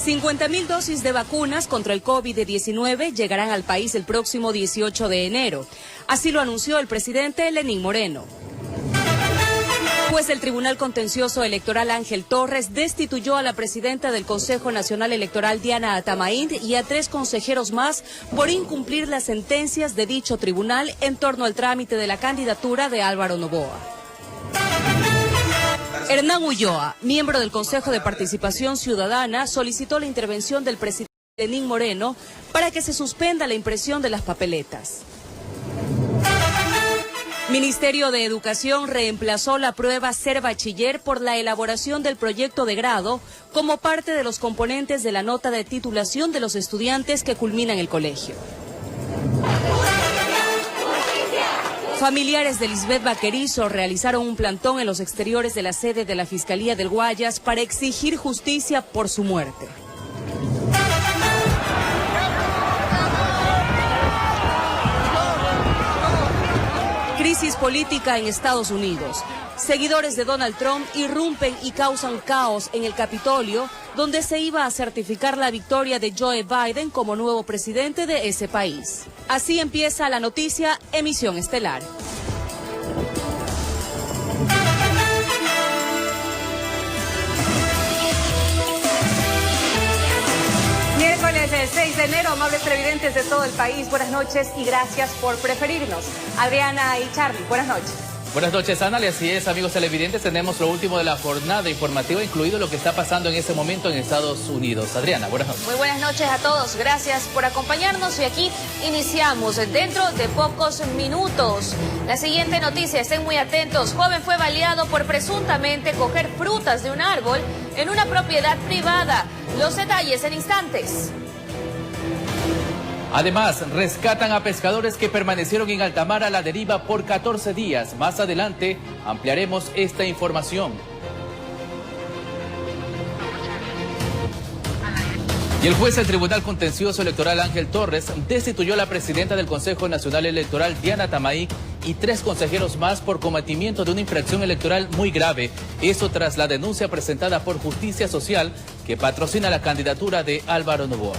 50.000 dosis de vacunas contra el COVID-19 llegarán al país el próximo 18 de enero. Así lo anunció el presidente Lenín Moreno. Pues el Tribunal Contencioso Electoral Ángel Torres destituyó a la presidenta del Consejo Nacional Electoral Diana Atamaín y a 3 consejeros más por incumplir las sentencias de dicho tribunal en torno al trámite de la candidatura de Álvaro Noboa. Hernán Ulloa, miembro del Consejo de Participación Ciudadana, solicitó la intervención del presidente Lenín Moreno para que se suspenda la impresión de las papeletas. Ministerio de Educación reemplazó la prueba Ser Bachiller por la elaboración del proyecto de grado como parte de los componentes de la nota de titulación de los estudiantes que culminan el colegio. Familiares de Lisbeth Vaquerizo realizaron un plantón en los exteriores de la sede de la Fiscalía del Guayas para exigir justicia por su muerte. Crisis política en Estados Unidos. Seguidores de Donald Trump irrumpen y causan caos en el Capitolio, donde se iba a certificar la victoria de Joe Biden como nuevo presidente de ese país. Así empieza la noticia Emisión Estelar. Miércoles 6 de enero, amables televidentes de todo el país, buenas noches y gracias por preferirnos. Adriana y Charlie, buenas noches. Buenas noches, Ana, y así es, amigos televidentes, tenemos lo último de la jornada informativa, incluido lo que está pasando en este momento en Estados Unidos. Adriana, buenas noches. Muy buenas noches a todos, gracias por acompañarnos y aquí iniciamos dentro de pocos minutos. La siguiente noticia, estén muy atentos, joven fue baleado por presuntamente coger frutas de un árbol en una propiedad privada. Los detalles en instantes. Además, rescatan a pescadores que permanecieron en alta mar a la deriva por 14 días. Más adelante ampliaremos esta información. Y el juez del Tribunal Contencioso Electoral Ángel Torres destituyó a la presidenta del Consejo Nacional Electoral Diana Atamaín y 3 consejeros más por cometimiento de una infracción electoral muy grave. Eso tras la denuncia presentada por Justicia Social que patrocina la candidatura de Álvaro Noboa.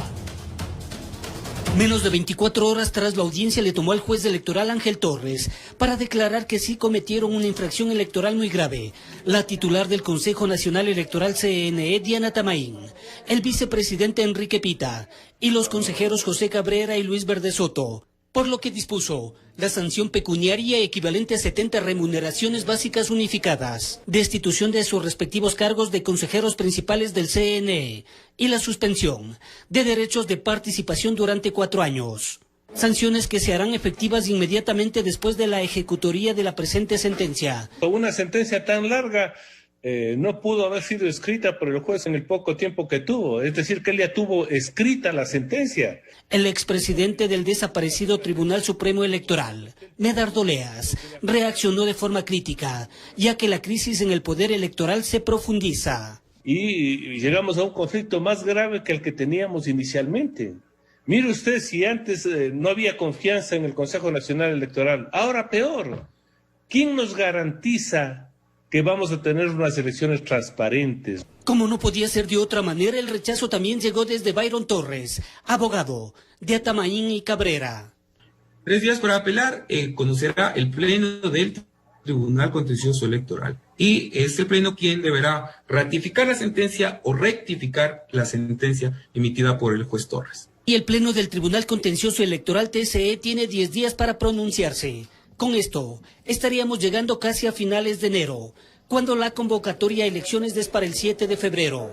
Menos de 24 horas tras la audiencia le tomó al juez electoral Ángel Torres para declarar que sí cometieron una infracción electoral muy grave la titular del Consejo Nacional Electoral CNE, Diana Atamaín, el vicepresidente Enrique Pita y los consejeros José Cabrera y Luis Verde Soto, por lo que dispuso la sanción pecuniaria equivalente a 70 remuneraciones básicas unificadas, destitución de sus respectivos cargos de consejeros principales del CNE y la suspensión de derechos de participación durante 4 años. Sanciones que se harán efectivas inmediatamente después de la ejecutoría de la presente sentencia. Una sentencia tan larga no pudo haber sido escrita por el juez en el poco tiempo que tuvo, es decir, que él ya tuvo escrita la sentencia. El expresidente del desaparecido Tribunal Supremo Electoral, Medardo Leas, reaccionó de forma crítica, ya que la crisis en el poder electoral se profundiza. Y llegamos a un conflicto más grave que el que teníamos inicialmente. Mire usted, si antes no había confianza en el Consejo Nacional Electoral, ahora peor. ¿Quién nos garantiza que vamos a tener unas elecciones transparentes? Como no podía ser de otra manera, el rechazo también llegó desde Byron Torres, abogado de Atamaín y Cabrera. 3 días para apelar, conocerá el Pleno del Tribunal Contencioso Electoral. Y es el Pleno quien deberá ratificar la sentencia o rectificar la sentencia emitida por el juez Torres. Y el Pleno del Tribunal Contencioso Electoral TCE tiene 10 días para pronunciarse. Con esto, estaríamos llegando casi a finales de enero, cuando la convocatoria a elecciones es para el 7 de febrero.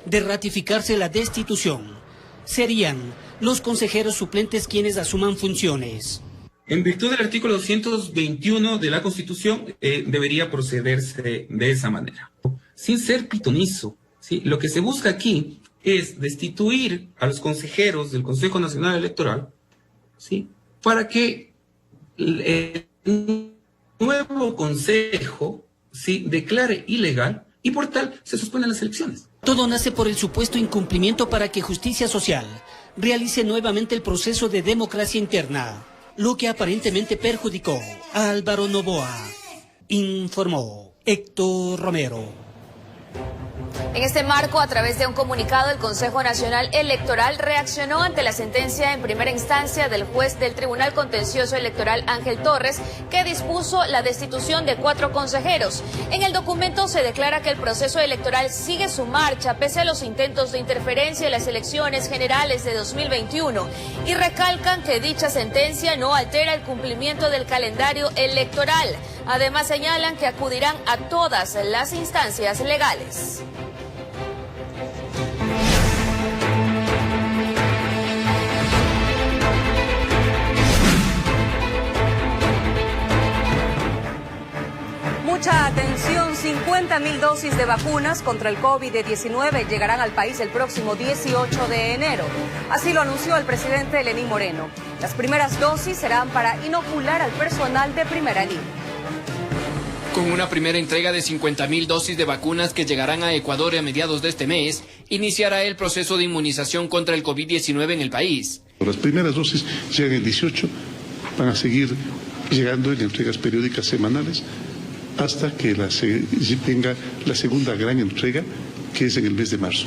De ratificarse la destitución, serían los consejeros suplentes quienes asuman funciones. En virtud del artículo 221 de la Constitución, debería procederse de esa manera. Sin ser pitonizo, ¿sí? Lo que se busca aquí es destituir a los consejeros del Consejo Nacional Electoral, ¿sí? Para que el nuevo consejo, ¿sí?, declare ilegal y por tal se suspendan las elecciones. Todo nace por el supuesto incumplimiento para que Justicia Social realice nuevamente el proceso de democracia interna, lo que aparentemente perjudicó a Álvaro Noboa, informó Héctor Romero. En este marco, a través de un comunicado, el Consejo Nacional Electoral reaccionó ante la sentencia en primera instancia del juez del Tribunal Contencioso Electoral Ángel Torres, que dispuso la destitución de 4 consejeros. En el documento se declara que el proceso electoral sigue su marcha pese a los intentos de interferencia en las elecciones generales de 2021 y recalcan que dicha sentencia no altera el cumplimiento del calendario electoral. Además, señalan que acudirán a todas las instancias legales. Mucha atención, 50.000 dosis de vacunas contra el COVID-19 llegarán al país el próximo 18 de enero. Así lo anunció el presidente Lenín Moreno. Las primeras dosis serán para inocular al personal de primera línea. Con una primera entrega de 50.000 dosis de vacunas que llegarán a Ecuador a mediados de este mes, iniciará el proceso de inmunización contra el COVID-19 en el país. Las primeras dosis llegan el 18, van a seguir llegando en entregas periódicas semanales hasta que venga la segunda gran entrega, que es en el mes de marzo.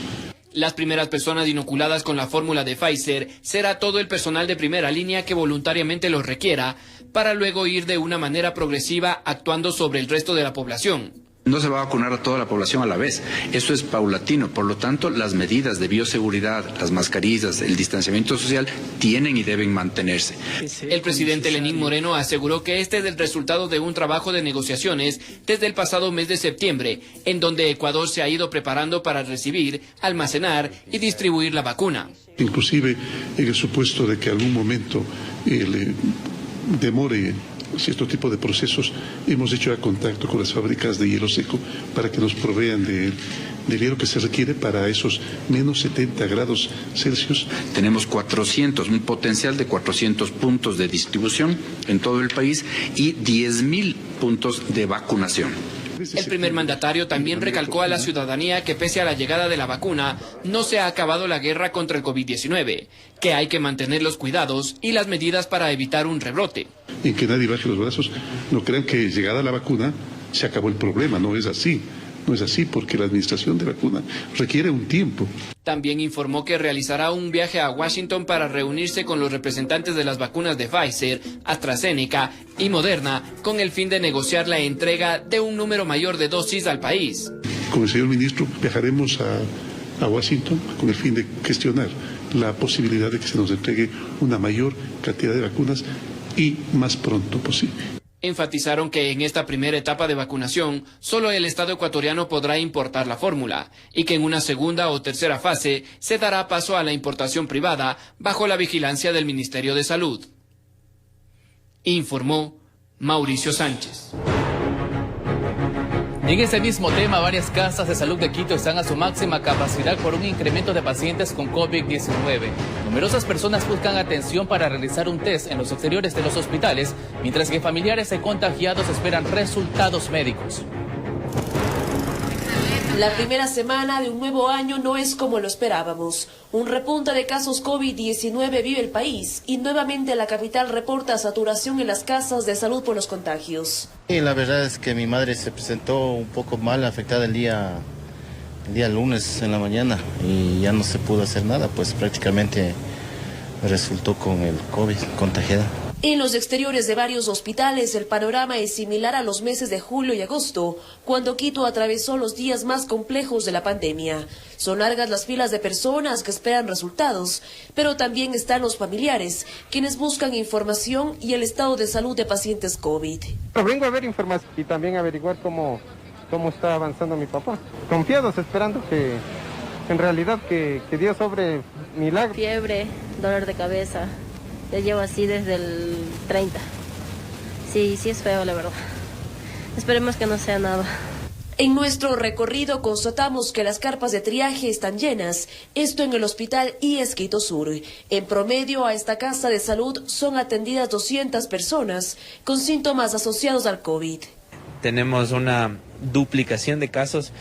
Las primeras personas inoculadas con la fórmula de Pfizer será todo el personal de primera línea que voluntariamente los requiera, para luego ir de una manera progresiva actuando sobre el resto de la población. No se va a vacunar a toda la población a la vez, eso es paulatino, por lo tanto las medidas de bioseguridad, las mascarillas, el distanciamiento social tienen y deben mantenerse. El presidente Lenín Moreno aseguró que este es el resultado de un trabajo de negociaciones desde el pasado mes de septiembre, en donde Ecuador se ha ido preparando para recibir, almacenar y distribuir la vacuna. Inclusive en el supuesto de que algún momento demore cierto tipo de procesos, hemos hecho ya contacto con las fábricas de hielo seco para que nos provean del hielo que se requiere para esos menos 70 grados Celsius. Tenemos un potencial de 400 puntos de distribución en todo el país y 10.000 puntos de vacunación. El primer mandatario también recalcó a la ciudadanía que pese a la llegada de la vacuna, no se ha acabado la guerra contra el COVID-19, que hay que mantener los cuidados y las medidas para evitar un rebrote. En que nadie baje los brazos, no crean que llegada la vacuna se acabó el problema, no es así. No es así porque la administración de vacuna requiere un tiempo. También informó que realizará un viaje a Washington para reunirse con los representantes de las vacunas de Pfizer, AstraZeneca y Moderna con el fin de negociar la entrega de un número mayor de dosis al país. Con el señor ministro viajaremos a Washington con el fin de gestionar la posibilidad de que se nos entregue una mayor cantidad de vacunas y más pronto posible. Enfatizaron que en esta primera etapa de vacunación, solo el Estado ecuatoriano podrá importar la fórmula y que en una segunda o tercera fase se dará paso a la importación privada bajo la vigilancia del Ministerio de Salud. Informó Mauricio Sánchez. En ese mismo tema, varias casas de salud de Quito están a su máxima capacidad por un incremento de pacientes con COVID-19. Numerosas personas buscan atención para realizar un test en los exteriores de los hospitales, mientras que familiares de contagiados esperan resultados médicos. La primera semana de un nuevo año no es como lo esperábamos. Un repunte de casos COVID-19 vive el país y nuevamente la capital reporta saturación en las casas de salud por los contagios. Y la verdad es que mi madre se presentó un poco mal, afectada el día lunes en la mañana y ya no se pudo hacer nada, pues prácticamente resultó con el COVID, contagiada. En los exteriores de varios hospitales el panorama es similar a los meses de julio y agosto, cuando Quito atravesó los días más complejos de la pandemia. Son largas las filas de personas que esperan resultados, pero también están los familiares, quienes buscan información y el estado de salud de pacientes COVID. Vengo a ver información y también averiguar cómo está avanzando mi papá. Confiados, esperando que en realidad que Dios sobre milagro. Fiebre, dolor de cabeza. Ya llevo así desde el 30. Sí es feo, la verdad. Esperemos que no sea nada. En nuestro recorrido constatamos que las carpas de triaje están llenas, esto en el Hospital IES Quito Sur. En promedio a esta casa de salud son atendidas 200 personas con síntomas asociados al COVID. Tenemos una duplicación de casos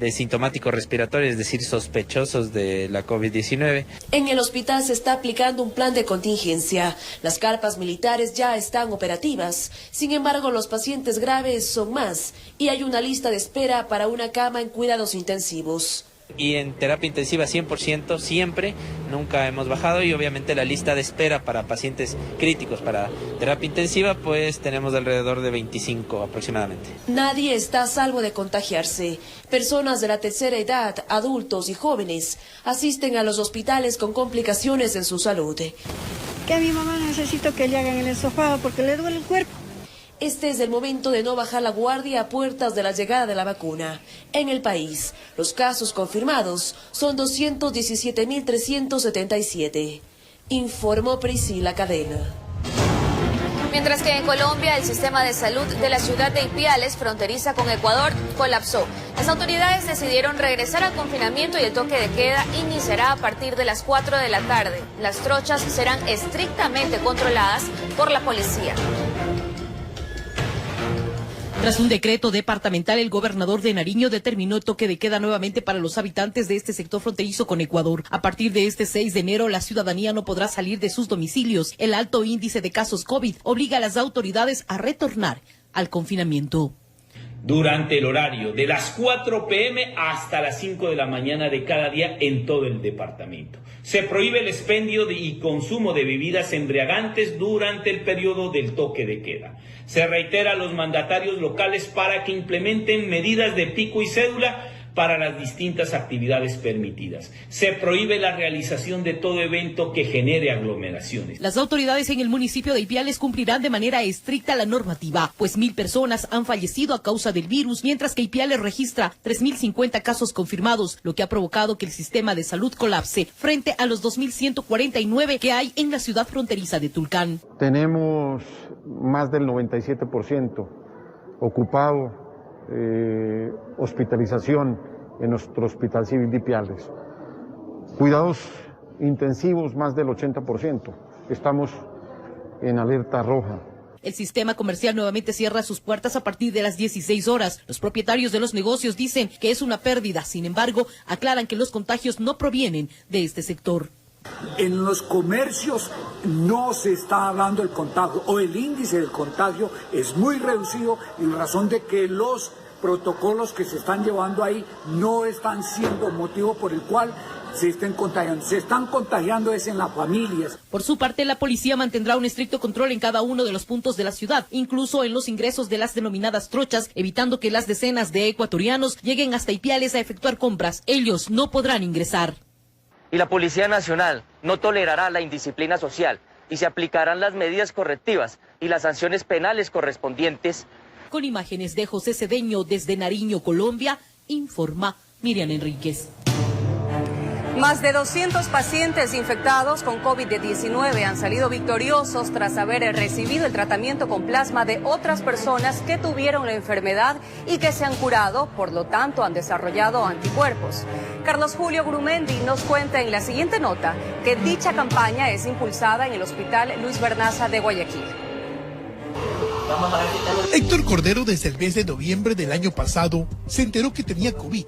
sintomáticos respiratorios, es decir, sospechosos de la COVID-19. En el hospital se está aplicando un plan de contingencia. Las carpas militares ya están operativas. Sin embargo, los pacientes graves son más y hay una lista de espera para una cama en cuidados intensivos. Y en terapia intensiva 100% siempre, nunca hemos bajado, y obviamente la lista de espera para pacientes críticos para terapia intensiva pues tenemos alrededor de 25 aproximadamente. Nadie está a salvo de contagiarse. Personas de la tercera edad, adultos y jóvenes asisten a los hospitales con complicaciones en su salud. Que a mi mamá necesito que le hagan el esofado porque le duele el cuerpo. Este es el momento de no bajar la guardia a puertas de la llegada de la vacuna. En el país, los casos confirmados son 217.377. Informó Priscila Cadena. Mientras que en Colombia el sistema de salud de la ciudad de Ipiales, fronteriza con Ecuador, colapsó. Las autoridades decidieron regresar al confinamiento y el toque de queda iniciará a partir de las 4 de la tarde. Las trochas serán estrictamente controladas por la policía. Tras un decreto departamental, el gobernador de Nariño determinó el toque de queda nuevamente para los habitantes de este sector fronterizo con Ecuador. A partir de este 6 de enero, la ciudadanía no podrá salir de sus domicilios. El alto índice de casos COVID obliga a las autoridades a retornar al confinamiento. Durante el horario de las 4 p.m. hasta las 5 de la mañana de cada día en todo el departamento. Se prohíbe el expendio y consumo de bebidas embriagantes durante el periodo del toque de queda. Se reitera a los mandatarios locales para que implementen medidas de pico y cédula para las distintas actividades permitidas. Se prohíbe la realización de todo evento que genere aglomeraciones. Las autoridades en el municipio de Ipiales cumplirán de manera estricta la normativa, pues 1.000 personas han fallecido a causa del virus, mientras que Ipiales registra 3.050 casos confirmados, lo que ha provocado que el sistema de salud colapse frente a los 2.149 que hay en la ciudad fronteriza de Tulcán. Tenemos más del 97% ocupado. Hospitalización en nuestro Hospital Civil de Ipiales. Cuidados intensivos más del 80%. Estamos en alerta roja. El sistema comercial nuevamente cierra sus puertas a partir de las 16 horas. Los propietarios de los negocios dicen que es una pérdida. Sin embargo, aclaran que los contagios no provienen de este sector. En los comercios no se está dando el contagio, o el índice del contagio es muy reducido en razón de que los protocolos que se están llevando ahí no están siendo motivo por el cual se estén contagiando. Se están contagiando es en las familias. Por su parte, la policía mantendrá un estricto control en cada uno de los puntos de la ciudad, incluso en los ingresos de las denominadas trochas, evitando que las decenas de ecuatorianos lleguen hasta Ipiales a efectuar compras. Ellos no podrán ingresar. Y la Policía Nacional no tolerará la indisciplina social y se aplicarán las medidas correctivas y las sanciones penales correspondientes. Con imágenes de José Cedeño desde Nariño, Colombia, informa Miriam Enríquez. Más de 200 pacientes infectados con COVID-19 han salido victoriosos tras haber recibido el tratamiento con plasma de otras personas que tuvieron la enfermedad y que se han curado, por lo tanto han desarrollado anticuerpos. Carlos Julio Grumendi nos cuenta en la siguiente nota que dicha campaña es impulsada en el Hospital Luis Vernaza de Guayaquil. Héctor Cordero, desde el mes de noviembre del año pasado, se enteró que tenía COVID.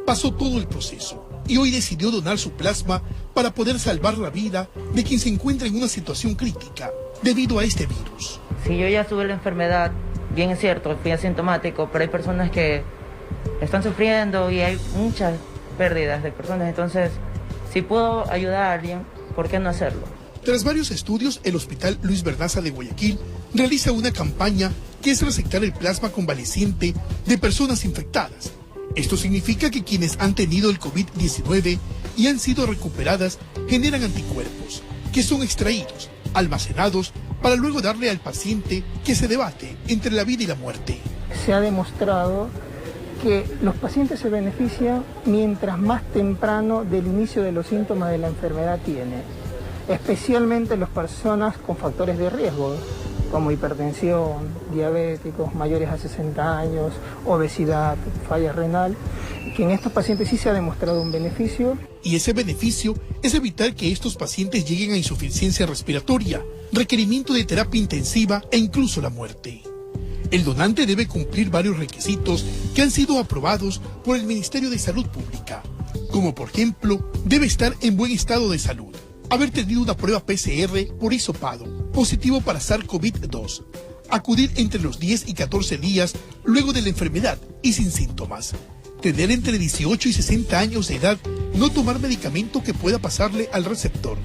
Pasó todo el proceso y hoy decidió donar su plasma para poder salvar la vida de quien se encuentra en una situación crítica debido a este virus. Si yo ya tuve la enfermedad, bien es cierto, fui asintomático, pero hay personas que están sufriendo y hay muchas pérdidas de personas. Entonces, si puedo ayudar a alguien, ¿por qué no hacerlo? Tras varios estudios, el Hospital Luis Vernaza de Guayaquil realiza una campaña que es receptar el plasma convaleciente de personas infectadas. Esto significa que quienes han tenido el COVID-19 y han sido recuperadas generan anticuerpos, que son extraídos, almacenados, para luego darle al paciente que se debate entre la vida y la muerte. Se ha demostrado que los pacientes se benefician mientras más temprano del inicio de los síntomas de la enfermedad tienen, especialmente las personas con factores de riesgo, como hipertensión, diabéticos, mayores a 60 años, obesidad, falla renal, que en estos pacientes sí se ha demostrado un beneficio. Y ese beneficio es evitar que estos pacientes lleguen a insuficiencia respiratoria, requerimiento de terapia intensiva e incluso la muerte. El donante debe cumplir varios requisitos que han sido aprobados por el Ministerio de Salud Pública, como por ejemplo, debe estar en buen estado de salud, haber tenido una prueba PCR por hisopado, positivo para SARS-CoV-2, acudir entre los 10 y 14 días luego de la enfermedad y sin síntomas, tener entre 18 y 60 años de edad, no tomar medicamento que pueda pasarle al receptor,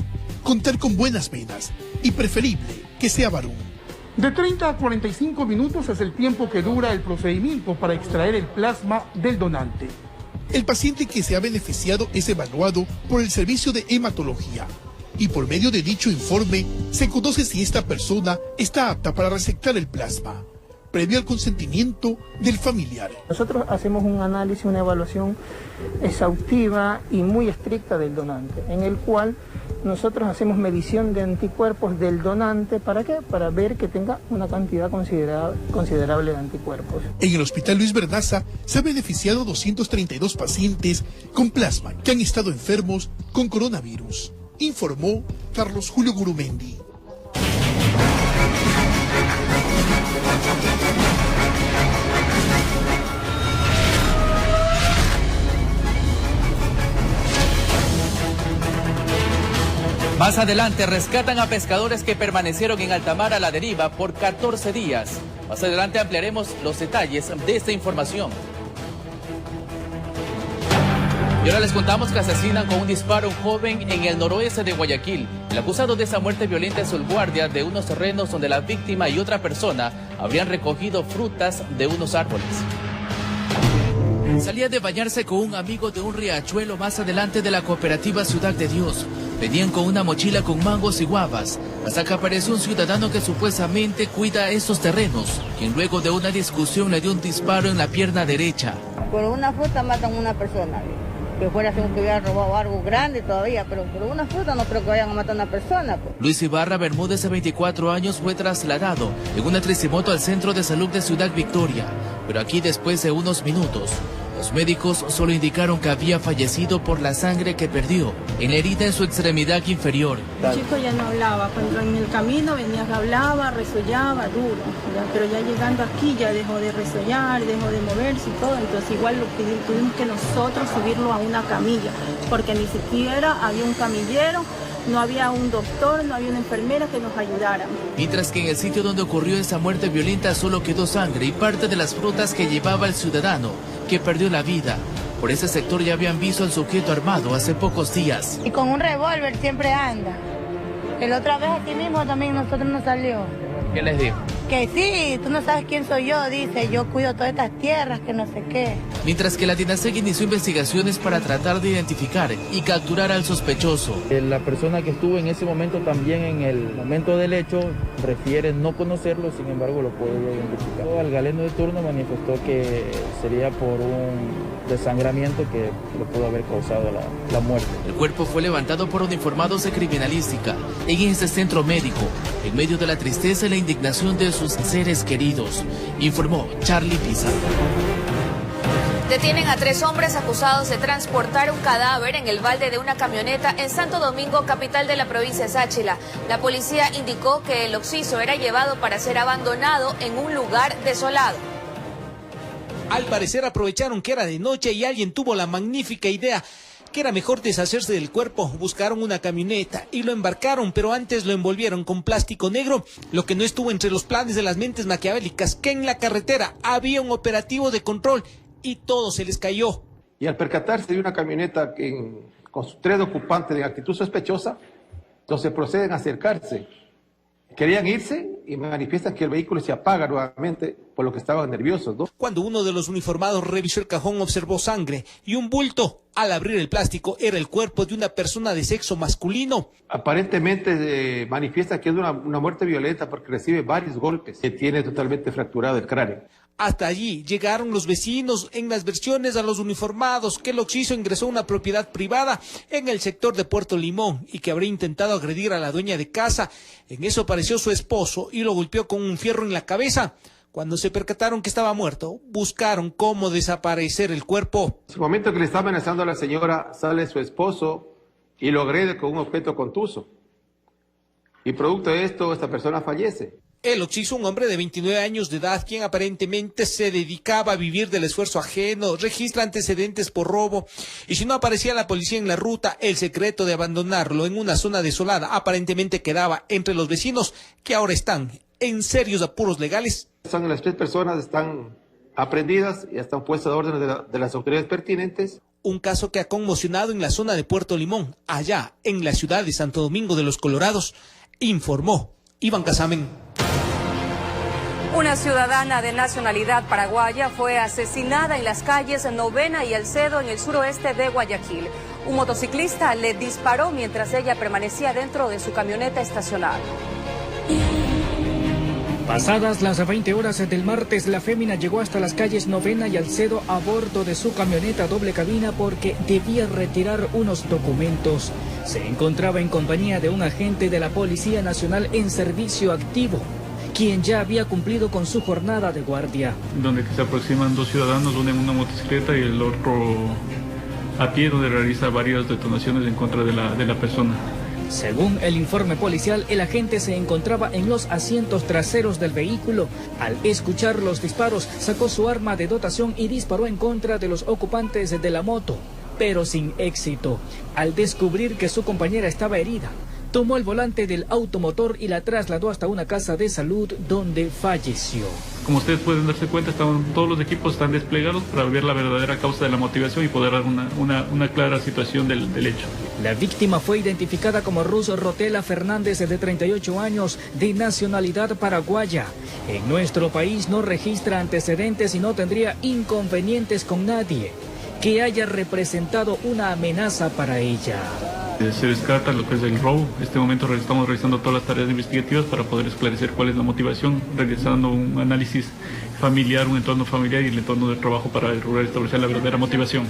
contar con buenas venas y preferible que sea varón. De 30 a 45 minutos es el tiempo que dura el procedimiento para extraer el plasma del donante. El paciente que se ha beneficiado es evaluado por el servicio de hematología y por medio de dicho informe se conoce si esta persona está apta para receptar el plasma, previo al consentimiento del familiar. Nosotros hacemos un análisis, una evaluación exhaustiva y muy estricta del donante, en el cual nosotros hacemos medición de anticuerpos del donante. ¿Para qué? Para ver que tenga una cantidad considerable de anticuerpos. En el Hospital Luis Verdaza se ha beneficiado 232 pacientes con plasma que han estado enfermos con coronavirus, informó Carlos Julio Gurumendi. Más adelante rescatan a pescadores que permanecieron en alta mar a la deriva por 14 días. Más adelante ampliaremos los detalles de esta información. Y ahora les contamos que asesinan con un disparo a un joven en el noroeste de Guayaquil. El acusado de esa muerte violenta es el guardia de unos terrenos donde la víctima y otra persona habrían recogido frutas de unos árboles. Salía de bañarse con un amigo de un riachuelo más adelante de la cooperativa Ciudad de Dios. Venían con una mochila con mangos y guavas, hasta que apareció un ciudadano que supuestamente cuida estos terrenos, quien luego de una discusión le dio un disparo en la pierna derecha. Por una fruta matan a una persona, que fuera según que hubiera robado algo grande todavía, pero por una fruta no creo que vayan a matar a una persona. Pues. Luis Ibarra Bermúdez, de 24 años, fue trasladado en una tricimoto al Centro de Salud de Ciudad Victoria, pero aquí después de unos minutos, los médicos solo indicaron que había fallecido por la sangre que perdió en la herida en su extremidad inferior. El chico ya no hablaba, cuando en el camino venía que hablaba, resollaba duro, ¿verdad? Pero ya llegando aquí ya dejó de resollar, dejó de moverse y todo, entonces igual tuvimos que nosotros subirlo a una camilla, porque ni siquiera había un camillero, no había un doctor, no había una enfermera que nos ayudara. Mientras que en el sitio donde ocurrió esa muerte violenta solo quedó sangre y parte de las frutas que llevaba el ciudadano, que perdió la vida. Por ese sector ya habían visto al sujeto armado hace pocos días. Y con un revólver siempre anda. El otra vez aquí mismo también nosotros nos salió. ¿Qué les dijo? Que sí, tú no sabes quién soy yo, dice, yo cuido todas estas tierras, que no sé qué. Mientras que la DINASEC inició investigaciones para tratar de identificar y capturar al sospechoso. La persona que estuvo en ese momento también en el momento del hecho refiere no conocerlo, sin embargo lo puede identificar. Al galeno de turno manifestó que sería por un desangramiento que le pudo haber causado la muerte. El cuerpo fue levantado por uniformados de criminalística en este centro médico, en medio de la tristeza y la indignación de sus seres queridos, informó Charlie Pizarro. Detienen a 3 hombres acusados de transportar un cadáver en el balde de una camioneta en Santo Domingo, capital de la provincia de Sáchila. La policía indicó que el occiso era llevado para ser abandonado en un lugar desolado. Al parecer aprovecharon que era de noche y alguien tuvo la magnífica idea que era mejor deshacerse del cuerpo. Buscaron una camioneta y lo embarcaron, pero antes lo envolvieron con plástico negro, lo que no estuvo entre los planes de las mentes maquiavélicas, que en la carretera había un operativo de control y todo se les cayó. Y al percatarse de una camioneta con sus 3 ocupantes de actitud sospechosa, entonces proceden a acercarse. Querían irse y manifiestan que el vehículo se apaga nuevamente, por lo que estaban nerviosos, ¿no? Cuando uno de los uniformados revisó el cajón, observó sangre y un bulto. Al abrir el plástico, era el cuerpo de una persona de sexo masculino. Aparentemente manifiesta que es una muerte violenta porque recibe varios golpes, que tiene totalmente fracturado el cráneo. Hasta allí llegaron los vecinos. En las versiones a los uniformados que el occiso ingresó a una propiedad privada en el sector de Puerto Limón y que habría intentado agredir a la dueña de casa. En eso apareció su esposo y lo golpeó con un fierro en la cabeza. Cuando se percataron que estaba muerto, buscaron cómo desaparecer el cuerpo. En el momento que le está amenazando a la señora, sale su esposo y lo agrede con un objeto contuso. Y producto de esto, esta persona fallece. El occiso, un hombre de 29 años de edad, quien aparentemente se dedicaba a vivir del esfuerzo ajeno, registra antecedentes por robo, y si no aparecía la policía en la ruta, el secreto de abandonarlo en una zona desolada aparentemente quedaba entre los vecinos, que ahora están en serios apuros legales. Son las 3 personas, están aprendidas y están puestas a órdenes de las autoridades pertinentes. Un caso que ha conmocionado en la zona de Puerto Limón, allá en la ciudad de Santo Domingo de los Colorados, informó Iván Casamen. Una ciudadana de nacionalidad paraguaya fue asesinada en las calles Novena y Alcedo en el suroeste de Guayaquil. Un motociclista le disparó mientras ella permanecía dentro de su camioneta estacionada. Pasadas las 20 horas del martes, la fémina llegó hasta las calles Novena y Alcedo a bordo de su camioneta doble cabina porque debía retirar unos documentos. Se encontraba en compañía de un agente de la Policía Nacional en servicio activo, quien ya había cumplido con su jornada de guardia. Donde se aproximan 2 ciudadanos, uno en una motocicleta y el otro a pie, donde realiza varias detonaciones en contra de la persona. Según el informe policial, el agente se encontraba en los asientos traseros del vehículo. Al escuchar los disparos, sacó su arma de dotación y disparó en contra de los ocupantes de la moto, pero sin éxito. Al descubrir que su compañera estaba herida, tomó el volante del automotor y la trasladó hasta una casa de salud donde falleció. Como ustedes pueden darse cuenta, todos los equipos están desplegados para ver la verdadera causa de la motivación y poder dar una clara situación del hecho. La víctima fue identificada como Ruz Rotela Fernández, de 38 años, de nacionalidad paraguaya. En nuestro país no registra antecedentes y no tendría inconvenientes con nadie que haya representado una amenaza para ella. Se descarta lo que es el robo. En este momento estamos realizando todas las tareas investigativas para poder esclarecer cuál es la motivación, realizando un análisis familiar, un entorno familiar y el entorno de trabajo para lograr establecer la verdadera motivación.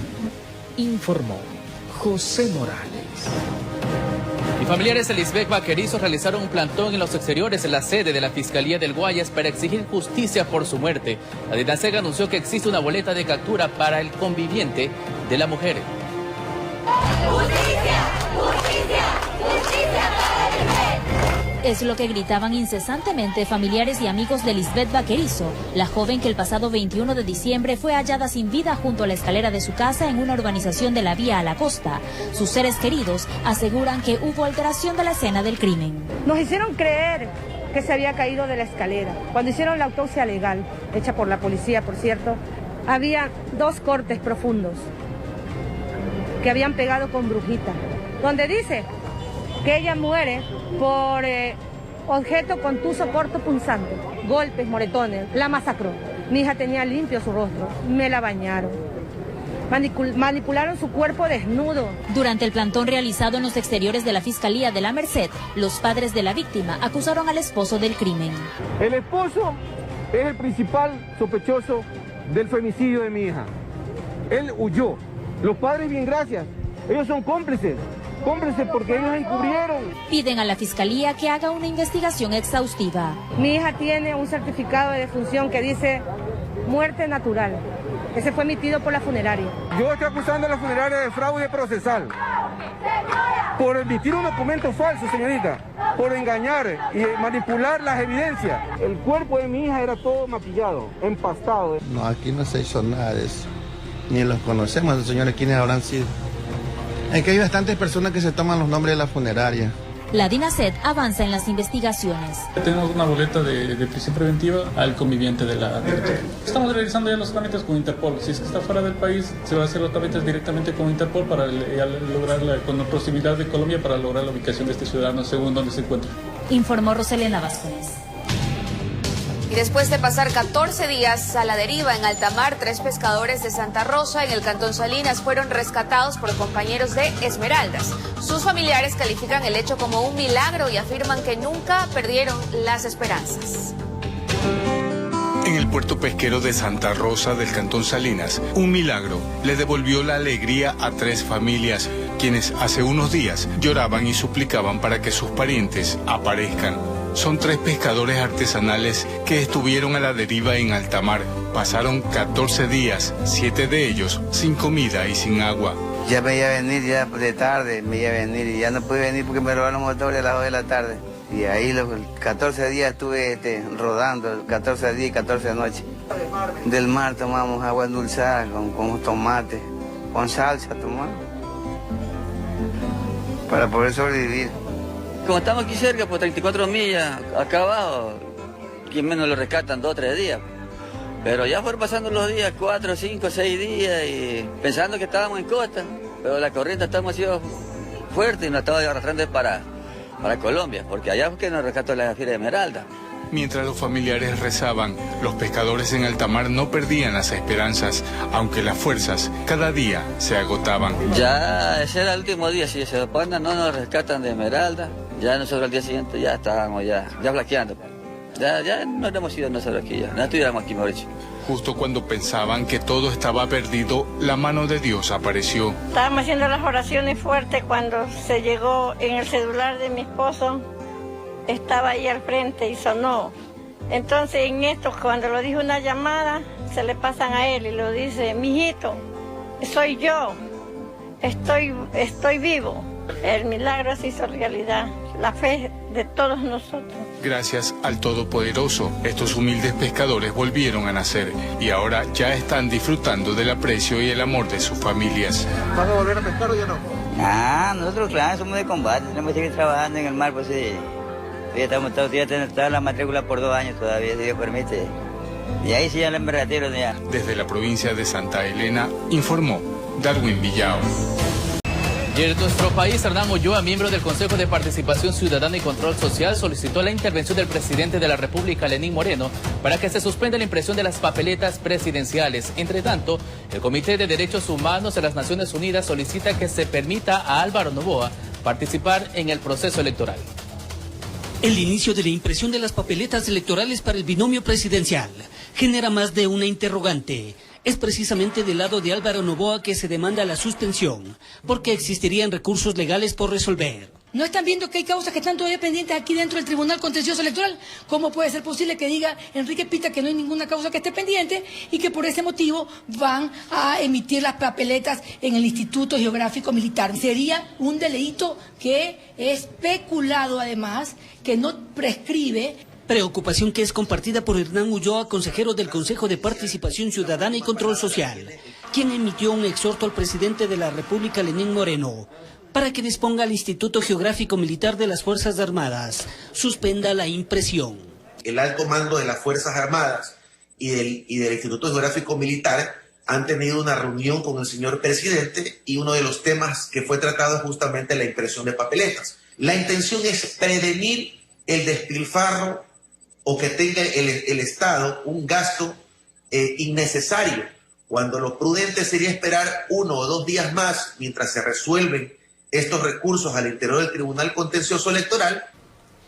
Informó José Morales. Y familiares de Lisbeth Vaquerizo realizaron un plantón en los exteriores de la sede de la Fiscalía del Guayas para exigir justicia por su muerte. La DINASEG anunció que existe una boleta de captura para el conviviente de la mujer. Es lo que gritaban incesantemente familiares y amigos de Lisbeth Vaquerizo, la joven que el pasado 21 de diciembre fue hallada sin vida junto a la escalera de su casa en una urbanización de la Vía a la Costa. Sus seres queridos aseguran que hubo alteración de la escena del crimen. Nos hicieron creer que se había caído de la escalera. Cuando hicieron la autopsia legal, hecha por la policía, por cierto, había 2 cortes profundos que habían pegado con brujita, donde dice que ella muere por objeto contuso corto punzante, golpes, moretones. La masacró. Mi hija tenía limpio su rostro, me la bañaron. Manipularon su cuerpo desnudo. Durante el plantón realizado en los exteriores de la Fiscalía de la Merced, los padres de la víctima acusaron al esposo del crimen. El esposo es el principal sospechoso del femicidio de mi hija. Él huyó. Los padres, bien gracias, ellos son cómplices porque ellos encubrieron. Piden a la Fiscalía que haga una investigación exhaustiva. Mi hija tiene un certificado de defunción que dice muerte natural. Ese fue emitido por la funeraria. Yo estoy acusando a la funeraria de fraude procesal. Por emitir un documento falso, señorita. Por engañar y manipular las evidencias. El cuerpo de mi hija era todo maquillado, empastado. No, aquí no se hizo nada de eso. Ni los conocemos, los señores, quiénes habrán sido. Es que hay bastantes personas que se toman los nombres de la funeraria. La DINASED avanza en las investigaciones. Tenemos una boleta de prisión preventiva al conviviente de la directora. Estamos realizando ya los trámites con Interpol. Si es que está fuera del país, se va a hacer los trámites directamente con Interpol para lograr, con proximidad de Colombia, para lograr la ubicación de este ciudadano según donde se encuentra. Informó Roselena Vázquez. Y después de pasar 14 días a la deriva en alta mar, 3 pescadores de Santa Rosa, en el Cantón Salinas, fueron rescatados por compañeros de Esmeraldas. Sus familiares califican el hecho como un milagro y afirman que nunca perdieron las esperanzas. En el puerto pesquero de Santa Rosa del Cantón Salinas, un milagro le devolvió la alegría a 3 familias, quienes hace unos días lloraban y suplicaban para que sus parientes aparezcan. Son 3 pescadores artesanales que estuvieron a la deriva en alta mar. Pasaron 14 días, 7 de ellos sin comida y sin agua. Ya me iba a venir ya de tarde, me iba a venir y ya no pude venir porque me robaron los motores a las 2 de la tarde. Y ahí los 14 días estuve rodando, 14 días y 14 noches. Del mar tomamos agua endulzada con tomate, con salsa tomamos, para poder sobrevivir. Como estamos aquí cerca, por 34 millas, acá abajo, quien menos lo rescatan 2 o 3 días. Pero ya fueron pasando los días, 4, 5, 6 días, y pensando que estábamos en costa, pero la corriente está demasiado fuerte y nos estaba arrastrando para Colombia, porque allá fue que nos rescató la fiera de Esmeralda. Mientras los familiares rezaban, los pescadores en alta mar no perdían las esperanzas, aunque las fuerzas cada día se agotaban. Ya ese era el último día, si se no nos rescatan de Esmeralda, ya nosotros al día siguiente ya estábamos ya flaqueando. Ya no hemos ido nosotros aquí, ya no estuviéramos aquí, Mauricio. Justo cuando pensaban que todo estaba perdido, la mano de Dios apareció. Estábamos haciendo las oraciones fuertes cuando se llegó en el celular de mi esposo, estaba ahí al frente y sonó. Entonces en esto, cuando lo dijo una llamada, se le pasan a él y lo dice: mijito, soy yo, estoy vivo. El milagro se hizo realidad, la fe de todos nosotros. Gracias al Todopoderoso, estos humildes pescadores volvieron a nacer y ahora ya están disfrutando del aprecio y el amor de sus familias. ¿Van a volver a pescar o ya no? Nosotros claro, somos de combate, tenemos que seguir trabajando en el mar, pues sí. Ya estamos todos días, está la matrícula por 2 años todavía, si Dios permite. Y ahí sí ya la embarratero ya. Desde la provincia de Santa Elena, informó Darwin Villao. Y en nuestro país, Hernán Ulloa, miembro del Consejo de Participación Ciudadana y Control Social, solicitó la intervención del presidente de la República, Lenín Moreno, para que se suspenda la impresión de las papeletas presidenciales. Entre tanto, el Comité de Derechos Humanos de las Naciones Unidas solicita que se permita a Álvaro Noboa participar en el proceso electoral. El inicio de la impresión de las papeletas electorales para el binomio presidencial genera más de una interrogante. Es precisamente del lado de Álvaro Noboa que se demanda la suspensión, porque existirían recursos legales por resolver. ¿No están viendo que hay causas que están todavía pendientes aquí dentro del Tribunal Contencioso Electoral? ¿Cómo puede ser posible que diga Enrique Pita que no hay ninguna causa que esté pendiente y que por ese motivo van a emitir las papeletas en el Instituto Geográfico Militar? Sería un delito que es peculado además, que no prescribe. Preocupación que es compartida por Hernán Ulloa, consejero del Consejo de Participación Ciudadana y Control Social, quien emitió un exhorto al presidente de la República, Lenín Moreno, para que disponga al Instituto Geográfico Militar de las Fuerzas Armadas suspenda la impresión. El alto mando de las Fuerzas Armadas y del Instituto Geográfico Militar han tenido una reunión con el señor presidente y uno de los temas que fue tratado es justamente la impresión de papeletas. La intención es prevenir el despilfarro o que tenga el Estado un gasto innecesario, cuando lo prudente sería esperar 1 o 2 días más mientras se resuelven estos recursos al interior del Tribunal Contencioso Electoral.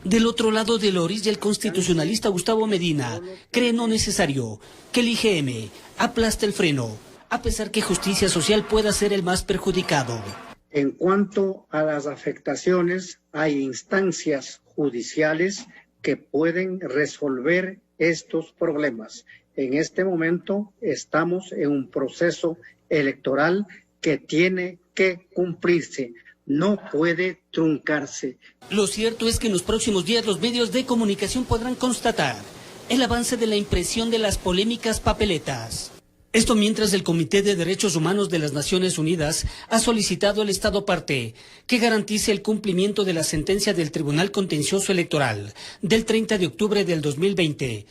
Del otro lado de la orilla, el constitucionalista Gustavo Medina cree no necesario que el IGM aplaste el freno, a pesar que Justicia Social pueda ser el más perjudicado. En cuanto a las afectaciones, hay instancias judiciales que pueden resolver estos problemas. En este momento estamos en un proceso electoral que tiene que cumplirse, no puede truncarse. Lo cierto es que en los próximos días los medios de comunicación podrán constatar el avance de la impresión de las polémicas papeletas. Esto mientras el Comité de Derechos Humanos de las Naciones Unidas ha solicitado al Estado parte que garantice el cumplimiento de la sentencia del Tribunal Contencioso Electoral del 30 de octubre del 2020,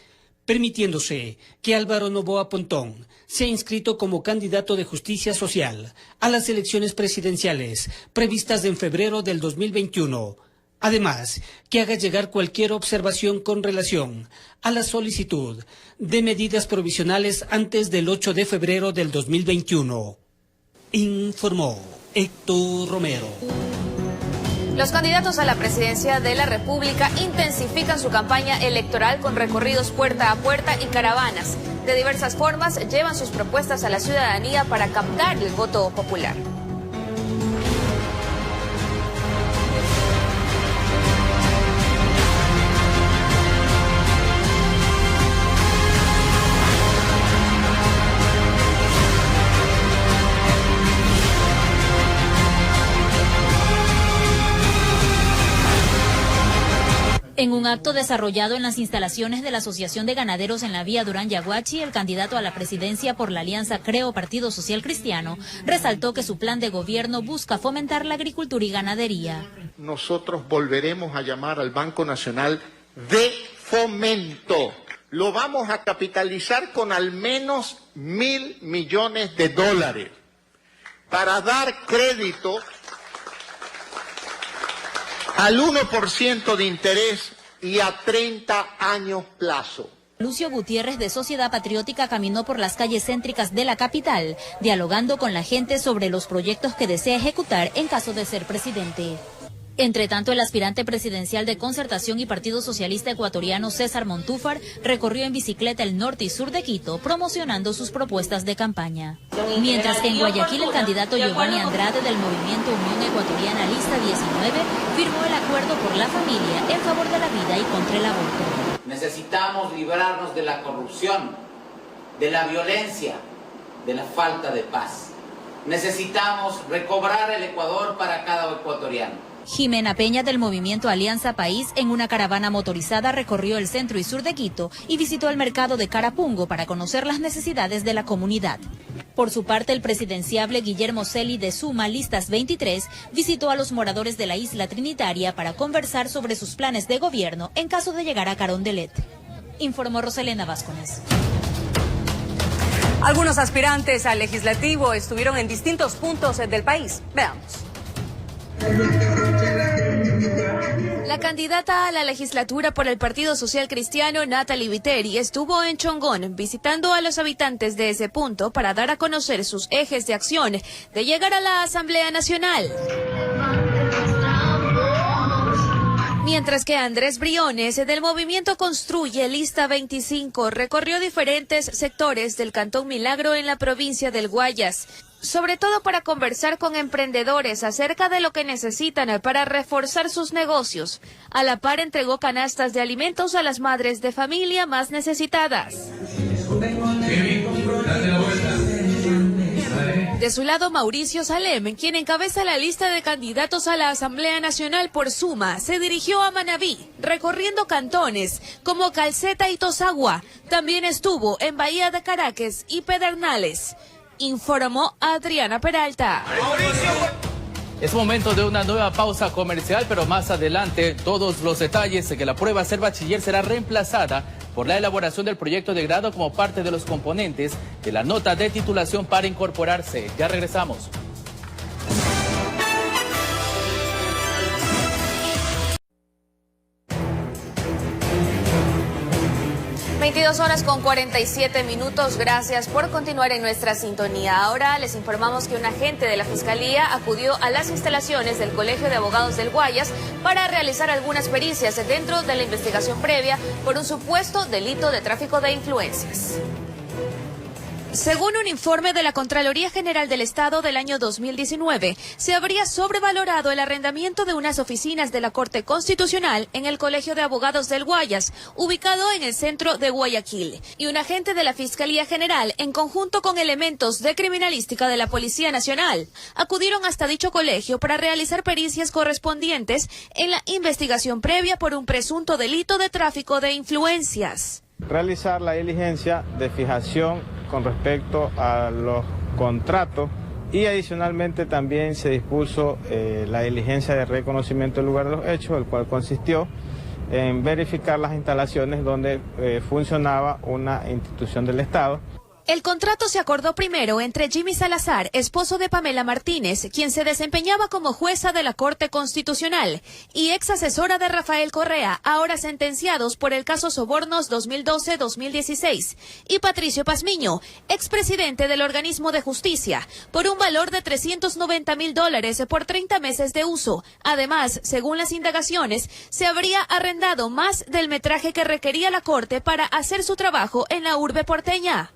permitiéndose que Álvaro Noboa Pontón sea inscrito como candidato de Justicia Social a las elecciones presidenciales previstas en febrero del 2021. Además, que haga llegar cualquier observación con relación a la solicitud de medidas provisionales antes del 8 de febrero del 2021. Informó Héctor Romero. Los candidatos a la presidencia de la República intensifican su campaña electoral con recorridos puerta a puerta y caravanas. De diversas formas llevan sus propuestas a la ciudadanía para captar el voto popular. En un acto desarrollado en las instalaciones de la Asociación de Ganaderos en la vía Durán-Yaguachi, el candidato a la presidencia por la alianza Creo Partido Social Cristiano resaltó que su plan de gobierno busca fomentar la agricultura y ganadería. Nosotros volveremos a llamar al Banco Nacional de Fomento. Lo vamos a capitalizar con al menos $1.000 millones para dar crédito al 1% de interés y a 30 años plazo. Lucio Gutiérrez de Sociedad Patriótica caminó por las calles céntricas de la capital, dialogando con la gente sobre los proyectos que desea ejecutar en caso de ser presidente. Entre tanto, el aspirante presidencial de Concertación y Partido Socialista Ecuatoriano, César Montúfar, recorrió en bicicleta el norte y sur de Quito, promocionando sus propuestas de campaña. Mientras que en Guayaquil, el candidato Giovanni Andrade del movimiento Unión Ecuatoriana Lista 19 firmó el acuerdo por la familia en favor de la vida y contra el aborto. Necesitamos librarnos de la corrupción, de la violencia, de la falta de paz. Necesitamos recobrar el Ecuador para cada ecuatoriano. Jimena Peña del movimiento Alianza País en una caravana motorizada recorrió el centro y sur de Quito y visitó el mercado de Carapungo para conocer las necesidades de la comunidad. Por su parte, el presidenciable Guillermo Celi de Suma Listas 23 visitó a los moradores de la isla Trinitaria para conversar sobre sus planes de gobierno en caso de llegar a Carondelet. Informó Roselena Vázquez. Algunos aspirantes al legislativo estuvieron en distintos puntos del país. Veamos. La candidata a la legislatura por el Partido Social Cristiano, Natalie Viteri, estuvo en Chongón visitando a los habitantes de ese punto para dar a conocer sus ejes de acción de llegar a la Asamblea Nacional. Mientras que Andrés Briones, del movimiento Construye Lista 25, recorrió diferentes sectores del Cantón Milagro en la provincia del Guayas, sobre todo para conversar con emprendedores acerca de lo que necesitan para reforzar sus negocios. A la par entregó canastas de alimentos a las madres de familia más necesitadas. De su lado, Mauricio Salem, quien encabeza la lista de candidatos a la Asamblea Nacional por Suma, se dirigió a Manabí, recorriendo cantones como Calceta y Tosagua. También estuvo en Bahía de Caracas y Pedernales. Informó Adriana Peralta. Es momento de una nueva pausa comercial, pero más adelante todos los detalles de que la prueba Ser Bachiller será reemplazada por la elaboración del proyecto de grado como parte de los componentes de la nota de titulación para incorporarse. Ya regresamos. 22:47. Gracias por continuar en nuestra sintonía. Ahora les informamos que un agente de la Fiscalía acudió a las instalaciones del Colegio de Abogados del Guayas para realizar algunas pericias dentro de la investigación previa por un supuesto delito de tráfico de influencias. Según un informe de la Contraloría General del Estado del año 2019, se habría sobrevalorado el arrendamiento de unas oficinas de la Corte Constitucional en el Colegio de Abogados del Guayas, ubicado en el centro de Guayaquil. Y un agente de la Fiscalía General, en conjunto con elementos de criminalística de la Policía Nacional, acudieron hasta dicho colegio para realizar pericias correspondientes en la investigación previa por un presunto delito de tráfico de influencias. Realizar la diligencia de fijación con respecto a los contratos y adicionalmente también se dispuso la diligencia de reconocimiento del lugar de los hechos, el cual consistió en verificar las instalaciones donde funcionaba una institución del Estado. El contrato se acordó primero entre Jimmy Salazar, esposo de Pamela Martínez, quien se desempeñaba como jueza de la Corte Constitucional, y ex asesora de Rafael Correa, ahora sentenciados por el caso Sobornos 2012-2016, y Patricio Pazmiño, expresidente del organismo de justicia, por un valor de $390,000 por 30 meses de uso. Además, según las indagaciones, se habría arrendado más del metraje que requería la Corte para hacer su trabajo en la urbe porteña.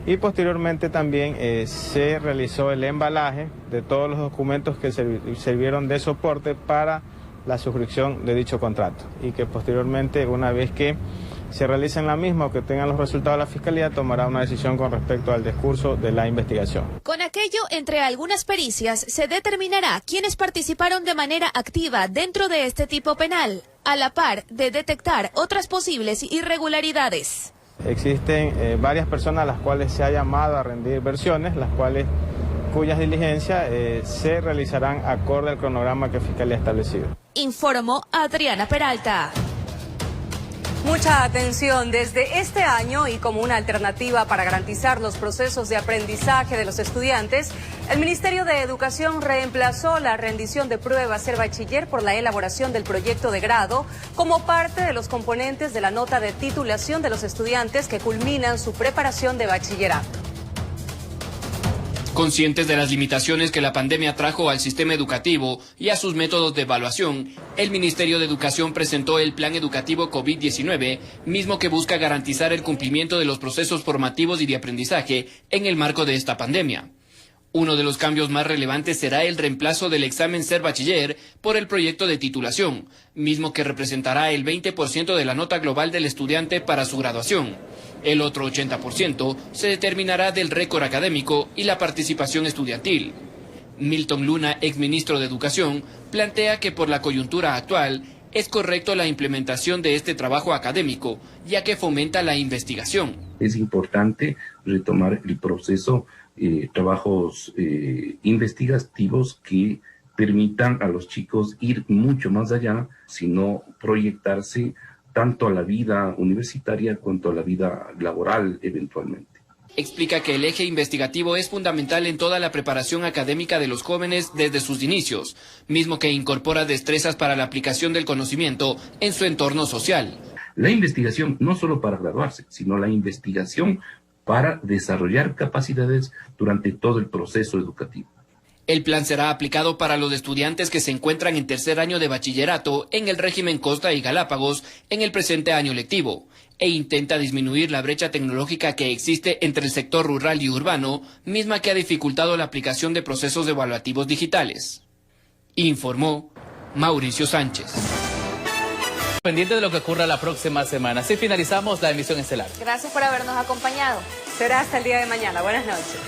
Y posteriormente también se realizó el embalaje de todos los documentos que sirvieron de soporte para la suscripción de dicho contrato y que posteriormente, una vez que se realicen la misma o que tengan los resultados de la Fiscalía, tomará una decisión con respecto al discurso de la investigación. Con aquello, entre algunas pericias, se determinará quiénes participaron de manera activa dentro de este tipo penal. a la par de detectar otras posibles irregularidades. Existen varias personas a las cuales se ha llamado a rendir versiones, cuyas diligencias se realizarán acorde al cronograma que Fiscalía ha establecido. Informó Adriana Peralta. Mucha atención. Desde este año y como una alternativa para garantizar los procesos de aprendizaje de los estudiantes, el Ministerio de Educación reemplazó la rendición de pruebas ser bachiller por la elaboración del proyecto de grado como parte de los componentes de la nota de titulación de los estudiantes que culminan su preparación de bachillerato. Conscientes de las limitaciones que la pandemia trajo al sistema educativo y a sus métodos de evaluación, el Ministerio de Educación presentó el Plan Educativo COVID-19, mismo que busca garantizar el cumplimiento de los procesos formativos y de aprendizaje en el marco de esta pandemia. Uno de los cambios más relevantes será el reemplazo del examen Ser Bachiller por el proyecto de titulación, mismo que representará el 20% de la nota global del estudiante para su graduación. El otro 80% se determinará del récord académico y la participación estudiantil. Milton Luna, exministro de Educación, plantea que por la coyuntura actual es correcto la implementación de este trabajo académico, ya que fomenta la investigación. Es importante retomar el proceso, trabajos investigativos que permitan a los chicos ir mucho más allá, sino proyectarse tanto a la vida universitaria cuanto a la vida laboral eventualmente. Explica que el eje investigativo es fundamental en toda la preparación académica de los jóvenes desde sus inicios, mismo que incorpora destrezas para la aplicación del conocimiento en su entorno social. La investigación no solo para graduarse, sino la investigación para desarrollar capacidades durante todo el proceso educativo. El plan será aplicado para los estudiantes que se encuentran en tercer año de bachillerato en el régimen Costa y Galápagos en el presente año lectivo e intenta disminuir la brecha tecnológica que existe entre el sector rural y urbano, misma que ha dificultado la aplicación de procesos evaluativos digitales. Informó Mauricio Sánchez. Pendiente de lo que ocurra la próxima semana. Así finalizamos la emisión estelar. Gracias por habernos acompañado. Será hasta el día de mañana. Buenas noches.